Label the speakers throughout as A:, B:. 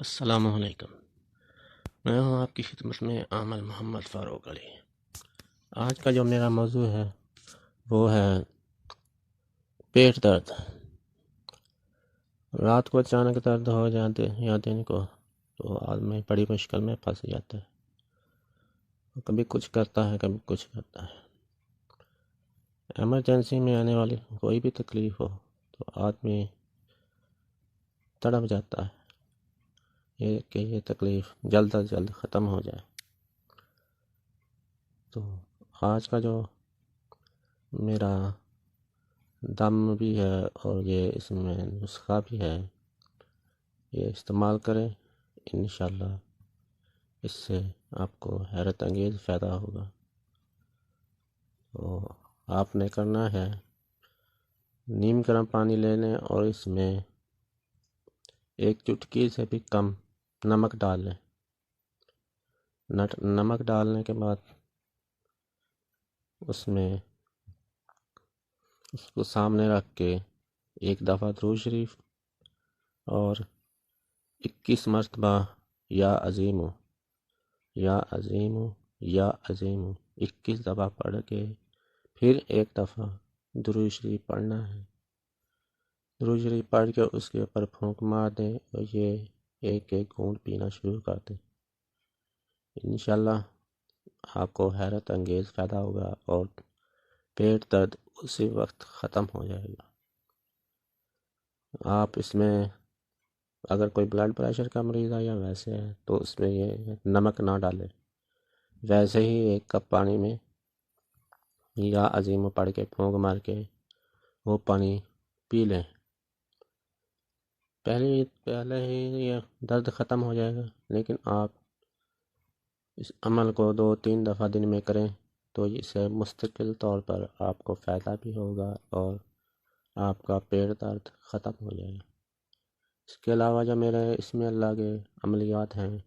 A: السلام علیکم۔ میں ہوں آپ کی خدمت میں عامل محمد فاروق علی۔ آج کا جو میرا موضوع ہے وہ ہے پیٹ درد۔ رات کو اچانک درد ہو جاتے یا دن کو تو آدمی بڑی مشکل میں پھنس جاتا ہے، کبھی کچھ کرتا ہے کبھی کچھ کرتا ہے۔ ایمرجنسی میں آنے والی کوئی بھی تکلیف ہو تو آدمی تڑپ جاتا ہے کہ یہ تکلیف جلد از جلد ختم ہو جائے۔ تو آج کا جو میرا دم بھی ہے اور یہ اس میں نسخہ بھی ہے، یہ استعمال کریں، انشاءاللہ اس سے آپ کو حیرت انگیز فائدہ ہوگا۔ تو آپ نے کرنا ہے نیم گرم پانی لے لیں اور اس میں ایک چٹکی سے بھی کم نمک ڈال لیں۔ نمک ڈالنے کے بعد اس کو سامنے رکھ کے ایک دفعہ درود شریف اور 21 مرتبہ یا عظیم یا عظیم یا عظیم 21 دفعہ پڑھ کے پھر ایک دفعہ درود شریف پڑھنا ہے۔ درود شریف پڑھ کے اس کے اوپر پھونک مار دیں اور یہ ایک ایک گھونٹ پینا شروع کر دیں۔ انشاءاللہ آپ کو حیرت انگیز فائدہ ہوگا اور پیٹ درد اسی وقت ختم ہو جائے گا۔ آپ اس میں اگر کوئی بلڈ پریشر کا مریض ہے یا ویسے ہے تو اس میں یہ نمک نہ ڈالے، ویسے ہی ایک کپ پانی میں یا عظیم پڑھ کے پھونک مار کے وہ پانی پی لیں۔ پہلے ہی یہ درد ختم ہو جائے گا، لیکن آپ اس عمل کو 2-3 دفعہ دن میں کریں تو اس سے مستقل طور پر آپ کو فائدہ بھی ہوگا اور آپ کا پیٹ درد ختم ہو جائے گا۔ اس کے علاوہ جو میرے اس میں اللہ کے عملیات ہیں،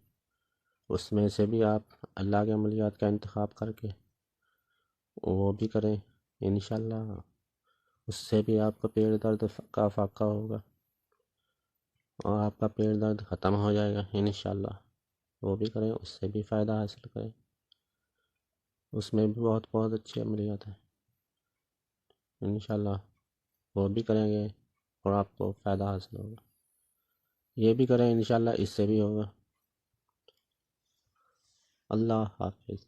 A: اس میں سے بھی آپ اللہ کے عملیات کا انتخاب کر کے وہ بھی کریں، انشاءاللہ اس سے بھی آپ کا پیٹ درد کا فاقہ ہوگا اور آپ کا پیٹ درد ختم ہو جائے گا انشاءاللہ۔ وہ بھی کریں، اس سے بھی فائدہ حاصل کریں، اس میں بھی بہت اچھی عملیات ہیں۔ انشاءاللہ وہ بھی کریں گے اور آپ کو فائدہ حاصل ہوگا۔ یہ بھی کریں، انشاءاللہ اس سے بھی ہوگا۔ اللہ حافظ۔